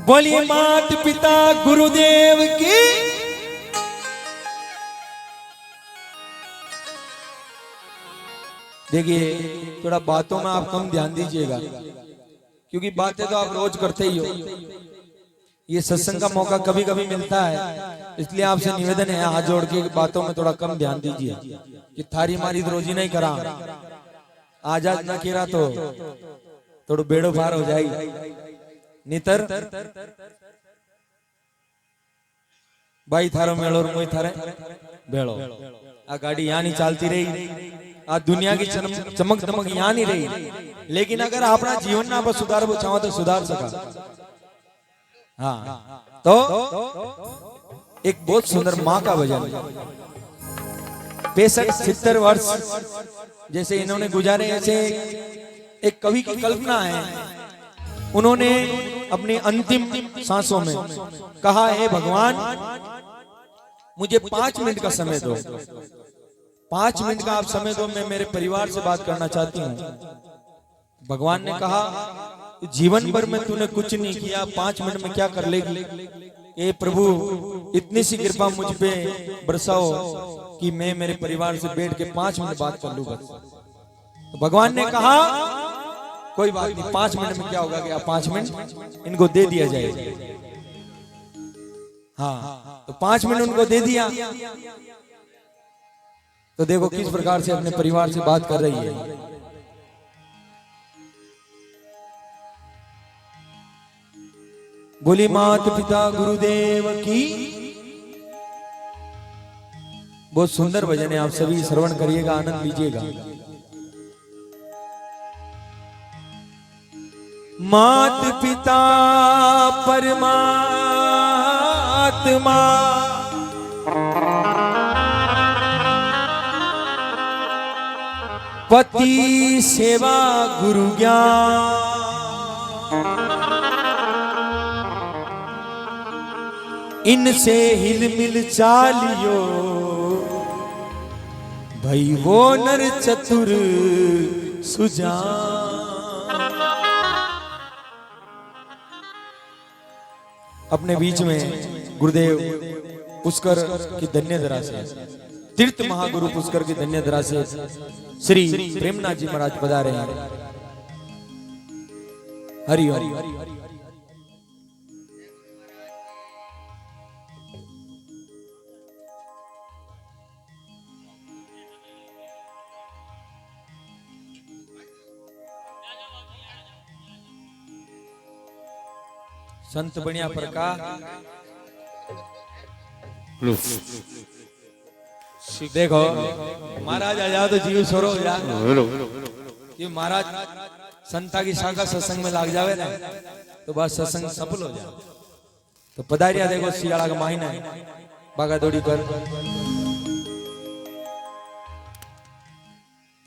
बोलिए मात पिता गुरुदेव की। देखिए थोड़ा बातों में आप कम ध्यान दीजिएगा, क्योंकि बातें तो आप रोज करते ही हो। ये सत्संग का मौका कभी कभी मिलता है, इसलिए आपसे निवेदन है हाथ जोड़ के बातों में थोड़ा कम ध्यान दीजिए कि थारी मारी रोजी नहीं करा, आजाद ना केरा तो थोड़ा बेड़ो पार हो जाएगी। नितर भाई थारो मेड़ो और मुई थारे बेड़ो। आ गाड़ी यहाँ नहीं चलती रही, आ दुनिया की चमक दमक यहाँ नहीं रही, लेकिन अगर अपना जीवन ना बस सुधार चाहो तो सुधार सका। हाँ तो एक बहुत सुंदर माँ का भजन, 65-70 वर्ष जैसे इन्होंने गुजारे, ऐसे एक कवि की कल्पना है। उन्होंने अपनी अंतिम सांसों में कहा, हे भगवान मुझे 5 मिनट का समय दो, 5 मिनट का आप समय दो, मैं मेरे परिवार से बात करना चाहती हूँ। भगवान ने कहा, जीवन भर में तूने कुछ नहीं किया, 5 मिनट में क्या कर लेगी? ए प्रभु इतनी सी कृपा मुझ पे बरसाओ कि मैं मेरे परिवार से बैठ के 5 मिनट बात कर लूँ बस। तो भगवान ने कहा कोई बात नहीं, 5 मिनट में क्या होगा कि आप 5 मिनट इनको दे दिया जाएगा। हाँ तो 5 मिनट उनको दे दिया, तो देखो किस प्रकार से अपने परिवार से बात कर रही है। बोली मात पिता गुरुदेव की। बहुत सुंदर भजन है, आप सभी श्रवण करिएगा, आनंद लीजिएगा। मात पिता परमात्मा, पति सेवा गुरु ज्ञान, इनसे हिल मिल चालियो भई वो नर चतुर सुजान। अपने बीच में गुरुदेव पुष्कर की धन्य धरा से, तीर्थ महागुरु पुष्कर की धन्य धरा से श्री प्रेमनाथ जी महाराज पधारे हैं। हरिओम। संत बनिया प्रकाश देखो, महाराज आ जाओ तो जीव छोरो हो जा, कि महाराज संता की शाखा सत्संग में लाग जावे ना तो बस सत्संग सफल हो जाए। तो पधारिया देखो सियाड़ा का महीना है, भागा दौड़ी कर।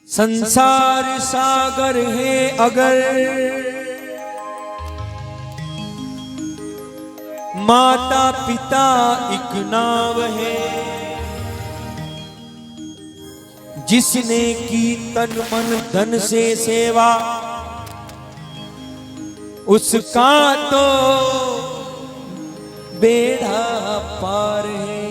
संसार सागर है अगर माता पिता एक नाव है, जिसने की तन मन धन से सेवा, उसका तो बेड़ा पार है।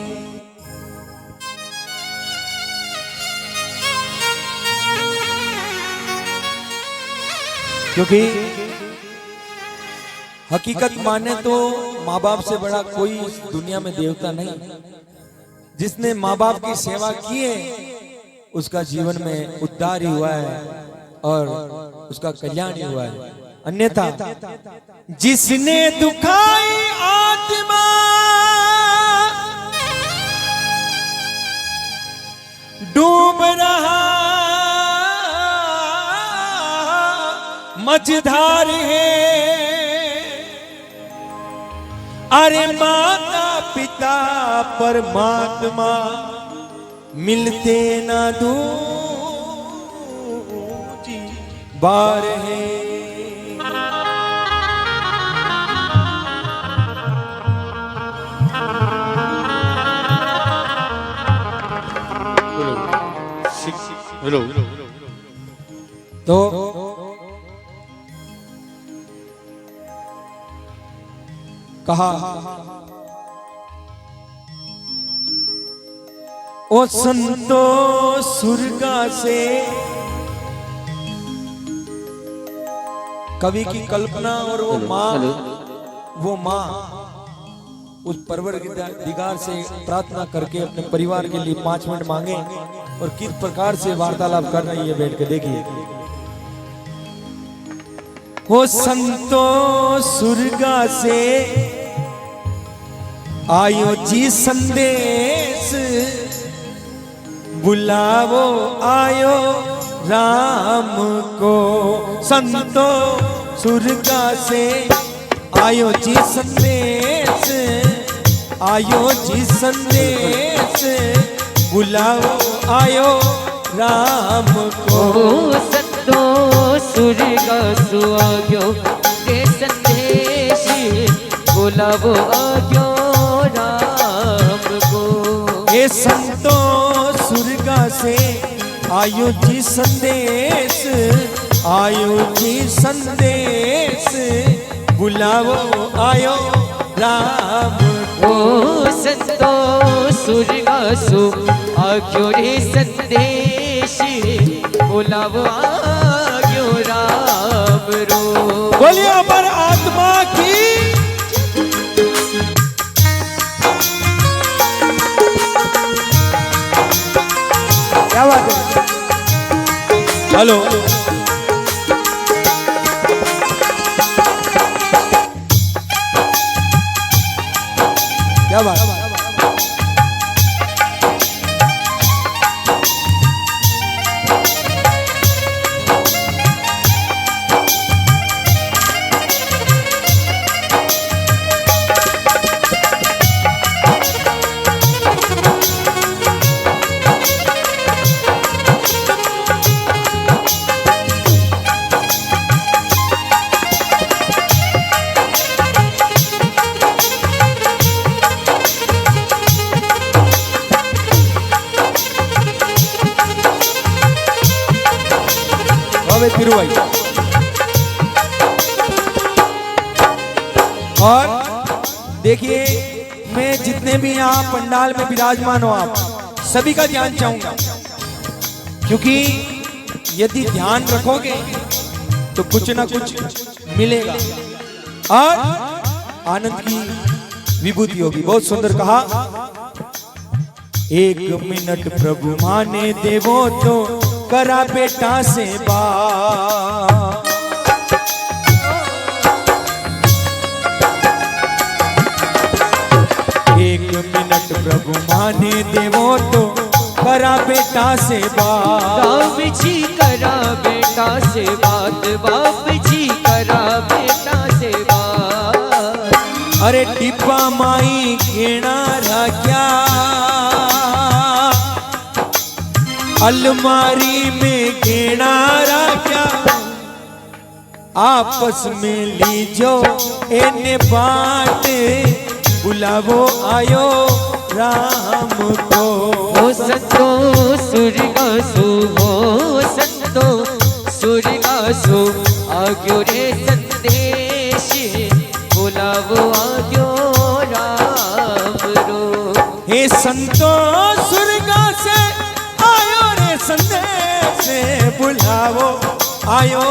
क्योंकि हकीकत माने तो माँ बाप से बड़ा कोई दुनिया में देवता नहीं। जिसने माँ बाप की सेवा की है उसका जीवन में उद्धार ही हुआ है और उसका कल्याण ही हुआ है। अन्यथा जिसने दुखाई आत्मा डूब रहा मझधार है, अरे माता पिता परमात्मा मिलते ना दूजी बार है। हेलो तो कहा ओ संतो सुरगा से, कवि की कल्पना और वो माँ उस परवरदिगार से प्रार्थना करके अपने परिवार के लिए 5 मिनट मांगे और किस प्रकार से वार्तालाप कर रही है बैठ के देखिए। हो संतो सुरगा से आयो जी संदेश, बुलावो आयो राम को। संतो सुरगा से आयो जी संदेश, आयो जी संदेश, बुलाओ आयो राम को। संतो सुरगा सु आयो के संदेश, बुलाओ आयो राम को। ये संतो सुरगा से आयो जी संदेश, आयो जी संदेश, बुलाओ आयो राम को। संतो सुरगा सु आयो रे संदेश, बुलाओ आयो राम रो। बोलिए अमर आत्मा की। क्या बात है। हेलो क्या बात। तिरुवाई और देखिए, मैं जितने भी यहाँ पंडाल में विराजमान हो आप सभी का ध्यान चाहूंगा, क्योंकि यदि ध्यान रखोगे तो कुछ ना कुछ मिलेगा और आनंद की विभूति होगी। बहुत सुंदर कहा। 1 मिनट प्रभु माने देवो तो करा बेटा से बात। 1 मिनट प्रभु माने देवो तो करा बेटा से बात। बाप जी करा बेटा से बात, बाप जी करा बेटा से बात। अरे टिप्पा माई घेना क्या, अलमारी में घेनारा क्या, आपस में लीजो एने बाट, बुलावो आयो राम को। हो संतो सुरगा सु, हो संतो सुरगा सु आग्यो रे संदेश, बुलावो आग्यो राम रो। हे संतो सुरगा से संदेश, बुलाओ आयो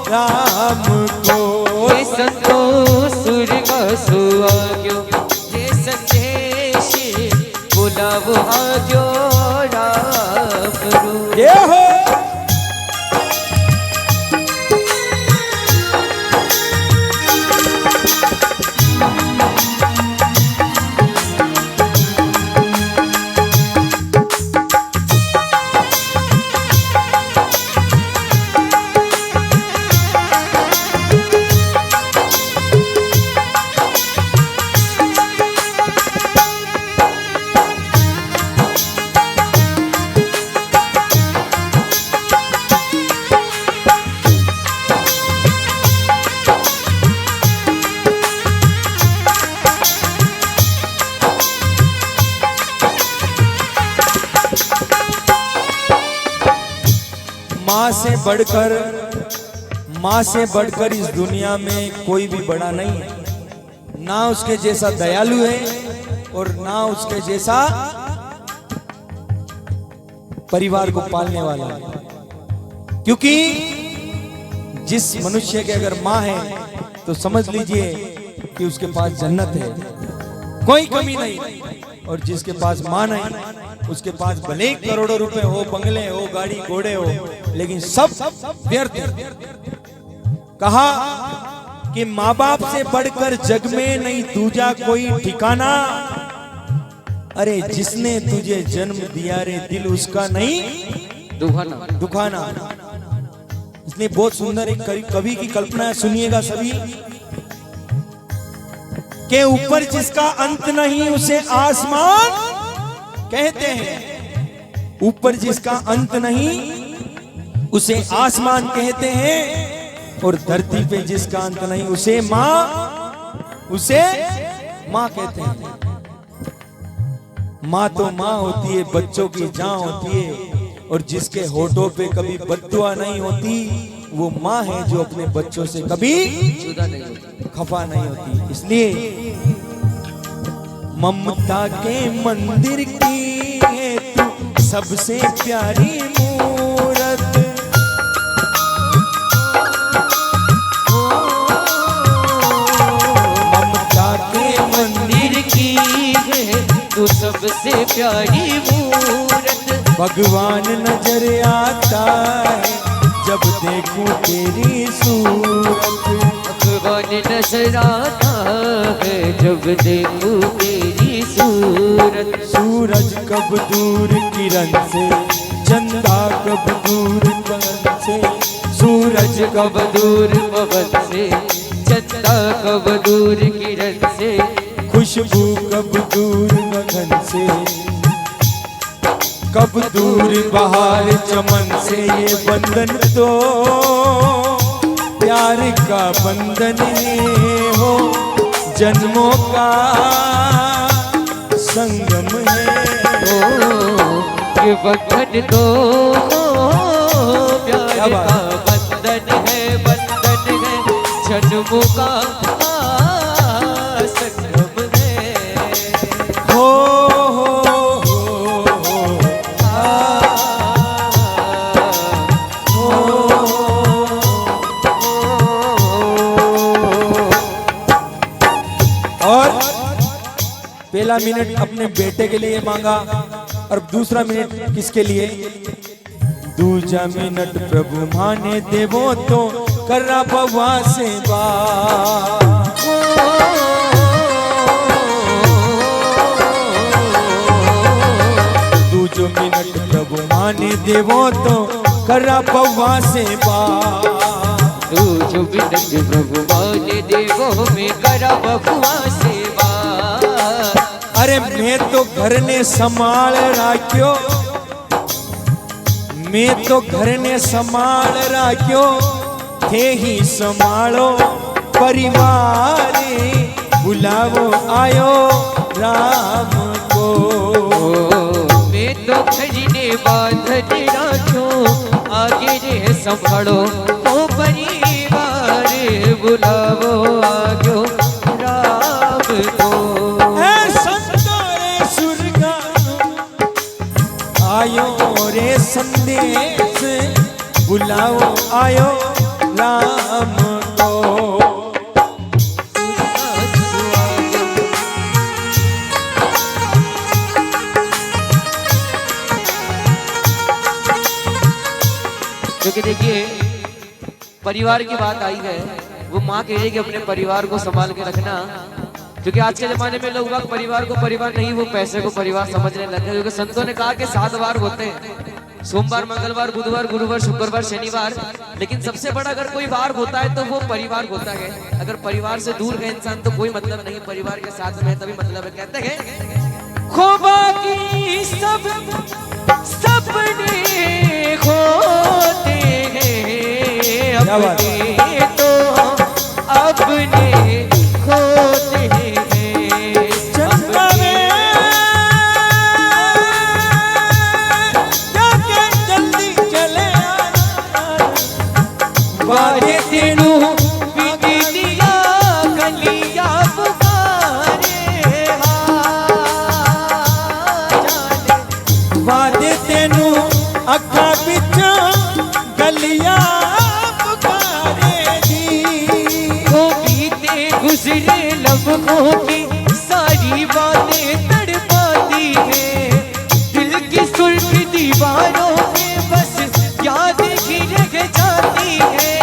राम को। हे संतो सुरगा सु आग्यो रे संदेश, बुलाओ आग्यो राम रो। ये हो माँ से बढ़कर इस दुनिया में कोई भी बड़ा नहीं है। ना उसके जैसा दयालु है और ना उसके जैसा परिवार को पालने वाला है। क्योंकि जिस मनुष्य के अगर माँ है तो समझ लीजिए कि उसके पास जन्नत है, कोई कमी नहीं। और जिसके पास माँ नहीं, उसके पास भले ही करोड़ों रुपए हो, बंगले हो, गाड़ी घोड़े हो, लेकिन सब व्यर्थ है। कहा कि माँ बाप से बढ़कर जग में नहीं दूजा कोई ठिकाना। अरे जिसने तुझे जन्म दिया रे दिल उसका नहीं दुखाना। इसलिए बहुत सुंदर एक कवि की कल्पना है, सुनिएगा सभी। के ऊपर जिसका अंत नहीं उसे आसमान कहते हैं। ऊपर जिसका अंत नहीं उसे आसमान कहते हैं। और धरती पे जिसका अंत नहीं उसे माँ कहते हैं। माँ तो माँ होती है, बच्चों की जान होती है। और जिसके होठों पे कभी बद्दुआ नहीं होती वो माँ है जो अपने बच्चों से कभी खफा नहीं होती। इसलिए ममता के मंदिर की है तू सबसे प्यारी मूरत। ममता के मंदिर की है तू सबसे प्यारी मूरत। भगवान नजर आता है जब देखूं तेरी सूरत। भगवान नजर आता है जब देखूं तेरी सूरत। सूरज कब दूर किरण से, चंदा कब दूर पवन से। सूरज कब दूर पवन से, चंदा कब दूर किरण से। खुशबू कब दूर गगन से, कब दूर बहार चमन से। ये बंधन तो प्यार का बंधन हो, जन्मों का संगम है। ये बंधन तो प्यार का बंधन है, जन्मों का संगम है। पहला मिनट अपने बेटे के लिए मांगा और दूसरा मिनट किसके लिए? दूजा मिनट प्रभु माने देवो तो कर्रा बवा सेवा। दूजो मिनट प्रभु माने देवो तो कर्रा बवा सेवा। दूजो मिनट प्रभु माने देवो में करा बवा सेवा। अरे मैं तो घर ने संभाल राख्यो, मैं तो घर ने संभाल राख्यो। थे ही संभालो परिवार, बुलावो आयो राम को। मैं तो घर ने बांधन राख्यो, आगे रे संभालो ओ परिवार, बुलावो आयो राम को। आयो रे संदेश, बुलाओ आयो राम को। क्योंकि देखिए परिवार की बात आई है, वो माँ कह रही है कि अपने परिवार को संभाल के रखना। क्योंकि आज के जमाने में लोग परिवार को परिवार नहीं, वो पैसे को परिवार समझने लगे। क्योंकि संतों ने कहा कि 7 वार होते हैं, सोमवार, मंगलवार, बुधवार, गुरुवार, शुक्रवार, शनिवार। लेकिन सबसे बड़ा अगर कोई वार होता है तो वो परिवार होता है। अगर परिवार से दूर गए इंसान तो कोई मतलब नहीं, परिवार के साथ में तभी मतलब है। कहते हैं खोबा की सब सपने खोते हैं, अपने तो अपने खोते हैं। दे तेनू अखा बिच गलिया पुकारेगी। वो बीते गुजरे लम्हों की सारी बातें तड़पाती है, दिल की सुर्ख दीवारों में बस याद ही रह जाती है।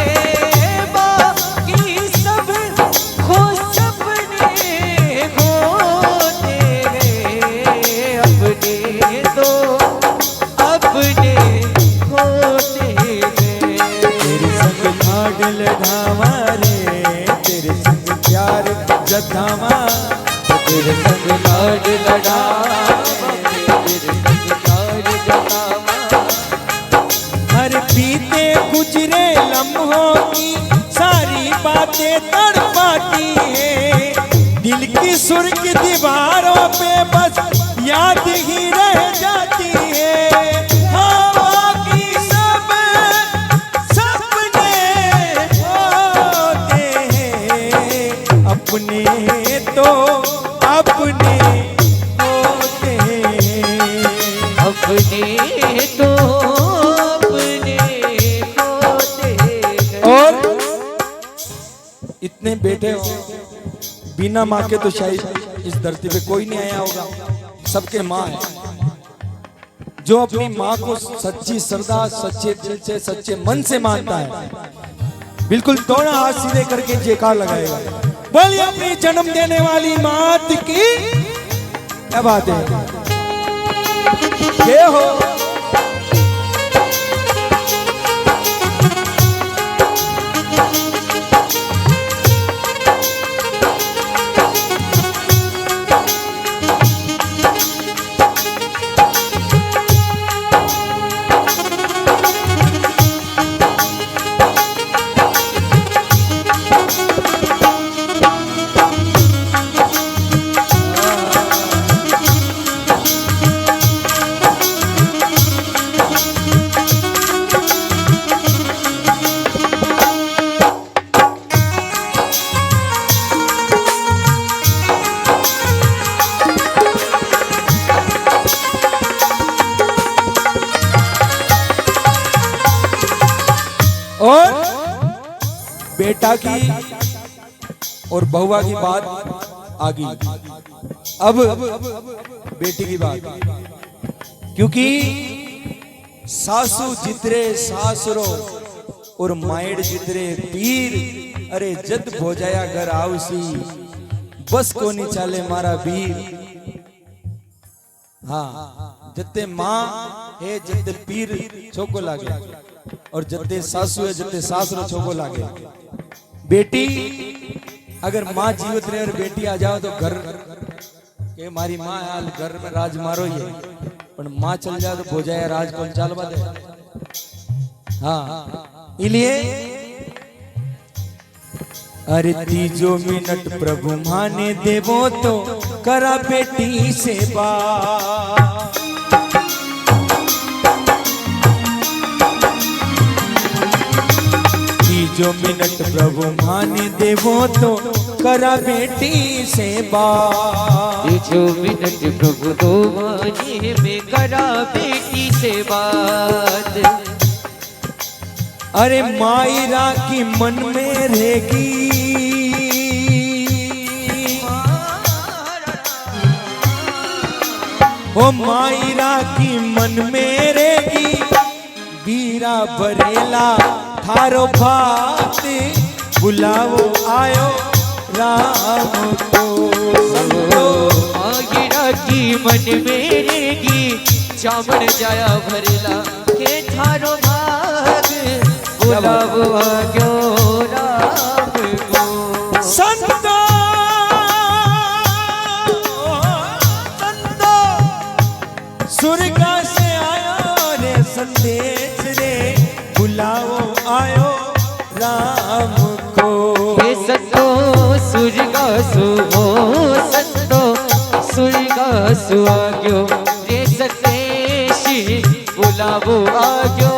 बाकी सब खो सपने होते हैं, अपने तो अपने होते हैं। तेरे संग लाड लढ़ावा रे, तेरे संग प्यार जतावा, तेरे संग लाड लड़ावा, तेरे संग प्यार जतावा। हर बीते गुजरे लम्हों की सारी बातें तड़पाती है, दिल की सुर्ख दीवारों पे बस याद ही रह जाती है। हाँ, बाकी सब सपने होते हैं, अपने तो अपने होते हैं। अपने तो अपने होते हैं। और इतने बेटे हो, बिना माँ के तो शायद इस धरती पे कोई नहीं आया होगा, सबके माँ है। जो अपनी माँ को सच्ची श्रद्धा, सच्चे दिल से, सच्चे मन से मानता है, बिल्कुल दोनों हाथ सीधे करके जयकार लगाएगा। बोलिए अपनी जन्म देने वाली मात की क्या बात है। ये हो और बेटा की और बहुआ की बात आ गई, अब बेटी की बात। क्योंकि सासू जितरे सासुरो और मायड़ जितरे पीर, अरे जद भोजाया घर आवसी बस को नहीं चाले मारा वीर। हाँ, जते माँ है जते पीर छोको लागे, और जते सासू है जते सासरो छोको लागे। बेटी अगर माँ जीवित रहे और बेटी आ जाओ तो घर के मारी माँ हाल घर में राज मारो ही है, पर माँ चल जाए तो भोजाया राज कौन चालवा दे। हाँ, इसलिए अरे तीजो मिनट प्रभु माने देवो तो करा बेटी सेवा। तीजो मिनट प्रभु माने देवो तो करा बेटी सेवा। तीजो मिनट प्रभु तो माने में करा बेटी से बात। अरे मायरा की मन में रहेगी, ओ मायरा की मन में रहेगी, बीरा बरेला थारो भात बुलाओ आयो राम को। मायरा की मन में रहेगी, चामड़ जाया भरेला के थारो भाग बुलाओ आयो राम को। संतो स्वर्ग से आयो रे संदेश रे, बुलाओ आयो राम को। हे संतो सुरगासु हो संतो सुरगासु आग्यो रे सतेश बुलावो आग्यो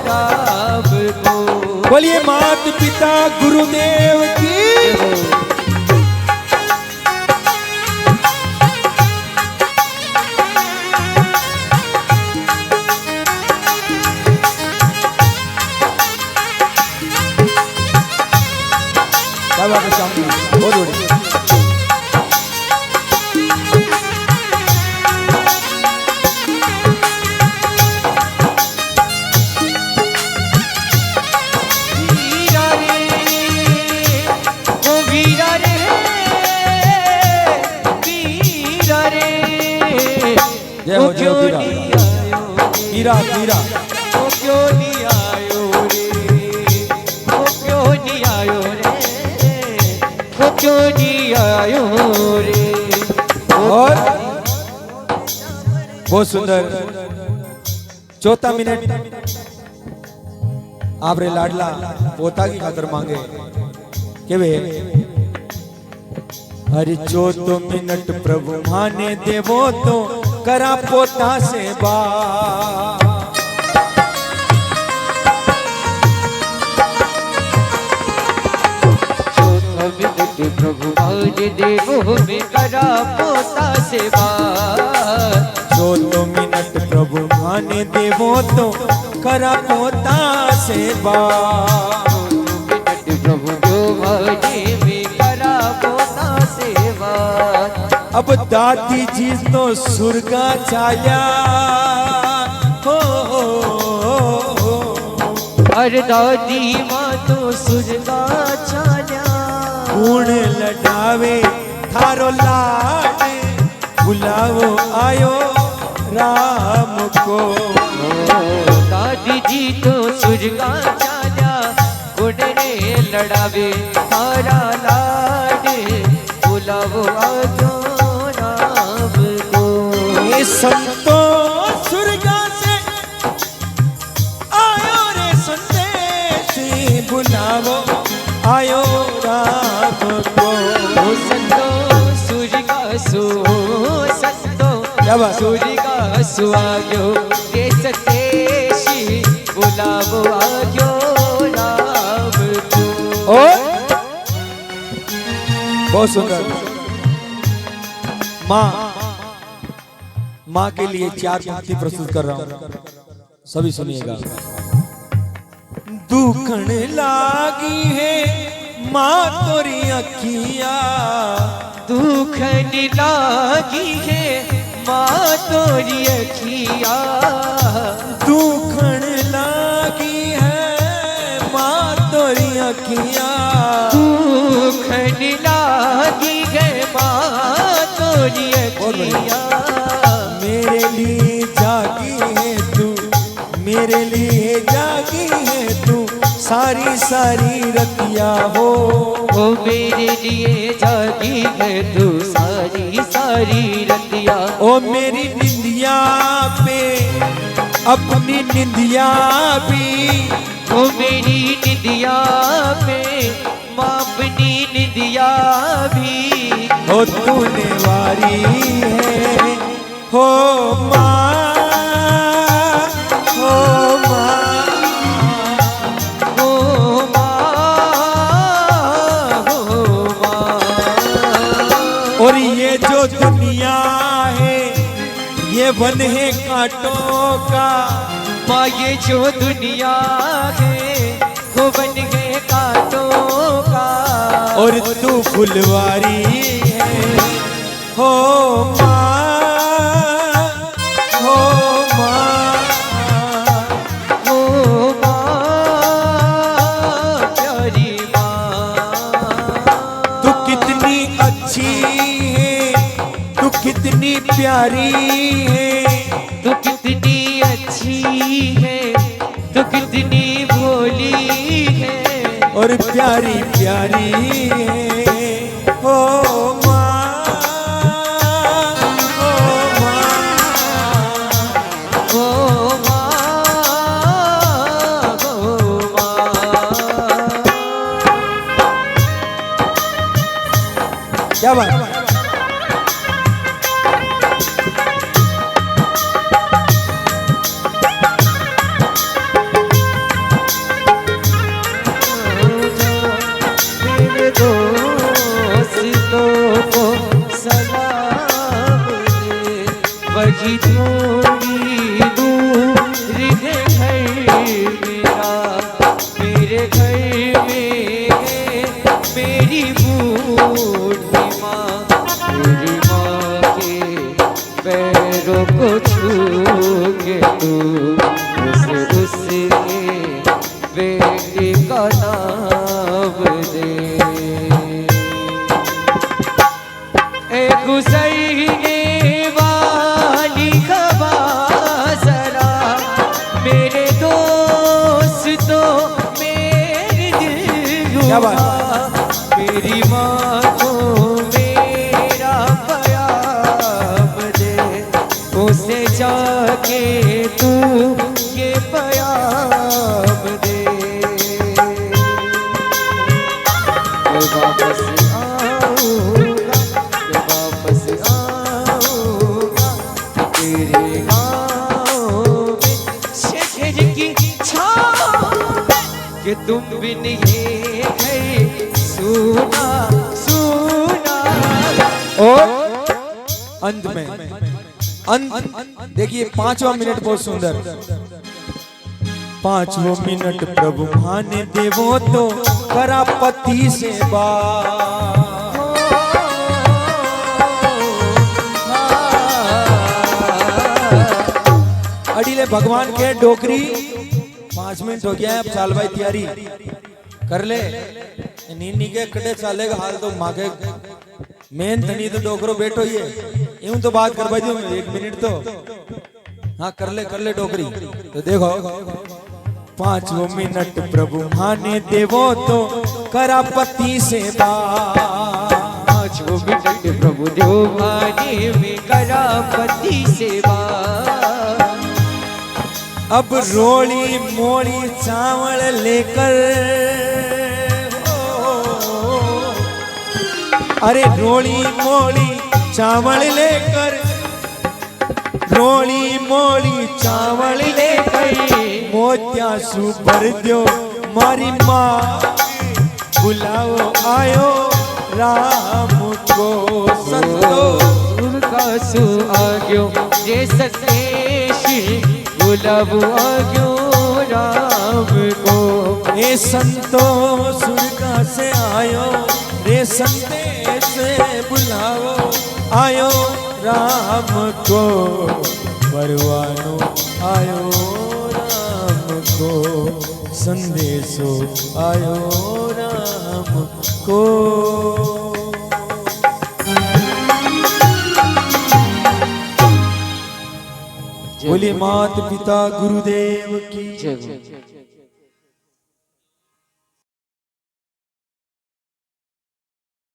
राम को। बोलिए मात पिता गुरुदेव की। राधे श्याम जी, बहुत बढ़िया। जय हो जय हो वीरा वीरा वो क्यों नहीं आयो रे, वो क्यों नहीं आयो रे, वो क्यों नहीं आयो रे। और बहुत सुंदर चौथा मिनट आप रे लाडला पोता की खातर मांगे के वे हरि 14 मिनट प्रभु माने देवो तो करा पोता से बा। प्रभु माने देवो में करा पोता से बा। 14 मिनट प्रभु माने देवो तो करा पोता से बा। प्रभु जो माने में करा पोता से बा। अब दादी जी तो सुरगा चाया हो, अरे दादी माँ तो सुरगा चाया। गुण लडावे थारो लाड बुलावो आयो राम को। दादी जी तो सुरगा चाया, गुण रे लड़ावे थारा लाड बुलावो आयो संतो सुरगा से आयो रे संदेश बुलावो आयो राम को। संतो सुरगा सो संतो सुरगा सुआयो के सतेशी बुलावो आयो राम को। बहुत सुंदर माँ के लिए 4 पंक्ति प्रस्तुत कर रहा हूँ, सभी सुनिएगा। दुखन लागी है माँ तोरी अखिया, दुखन लागी है माँ तोरी अखिया। दुखन लागी है माँ तोरी अखिया। दुखन लागी है माँ तोरी अखिया। मेरे लिए जागी है तू, मेरे लिए जागी है तू सारी सारी रतिया हो। वो मेरे लिए जागी है तू सारी सारी रतिया। ओ मेरी निंदिया पे अपनी निंदिया भी, वो मेरी निंदिया पे माँ अपनी निंदिया भी। हो तूने वारी है हो माँ, हो माँ, हो माँ, हो माँ। और ये जो दुनिया है ये वन है कांटों का। माँ ये जो दुनिया है वो बन गए कांटों का। और तू फुलवारी है हो माँ, हो माँ, हो माँ प्यारी माँ। तू कितनी अच्छी है, तू कितनी प्यारी है। तू कितनी अच्छी है, तू कितनी भोली है। और प्यारी प्यारी है हो माँ, हो माँ, हो माँ, हो माँ। क्या बात। मेरे दोस्तों को सलाम दे, वही थोड़ी दूर है घर मेरा, मेरे घर में है मेरी का नाम दे। एक गुजरने वाली खबर जरा मेरे दोस्तों मेरे दिल क्या बात? मेरी माँ को मेरा प्याम दे, उसे जाके तू ये प्याम दे। मैं वापस आऊंगा, मैं वापस आऊंगा तेरे गाँव में शहर की छाँव में, कि तुम बिन ये घर सुना सुना। और अंत में देखिए 5वां मिनट बहुत सुंदर। 5वां मिनट प्रभु माने देवो तो करा पति से अड़ीले भगवान के डोकरी 5 मिनट हो गया है। अब साल भाई तैयारी कर ले, नीनी के कड़े चालेगा हाल तो मागे मेन धनी तो डोकरो बैठो ये यूं तो बात कर भाई 1 मिनट तो हाँ कर ले डोकरी। तो देखो 5वां मिनट प्रभु माने देवो तो करा पति से 5वां मिनट प्रभु देव माने में करा पति सेवा। अब रोली मोली चावल लेकर अरे रोली मोली चावल लेकर रोली मोली चावल लेकर मोतिया सु भर दो मारी माँ बुलाओ आयो राम को संतोष का सु आग्यो जे संदेश बुलाओ आग्यो राम को। ए संतोष का से आयो रे संदेश बुलाओ आयो राम को परवानो आयो राम को संदेशो आयो राम को। बोली मात पिता गुरुदेव की जय।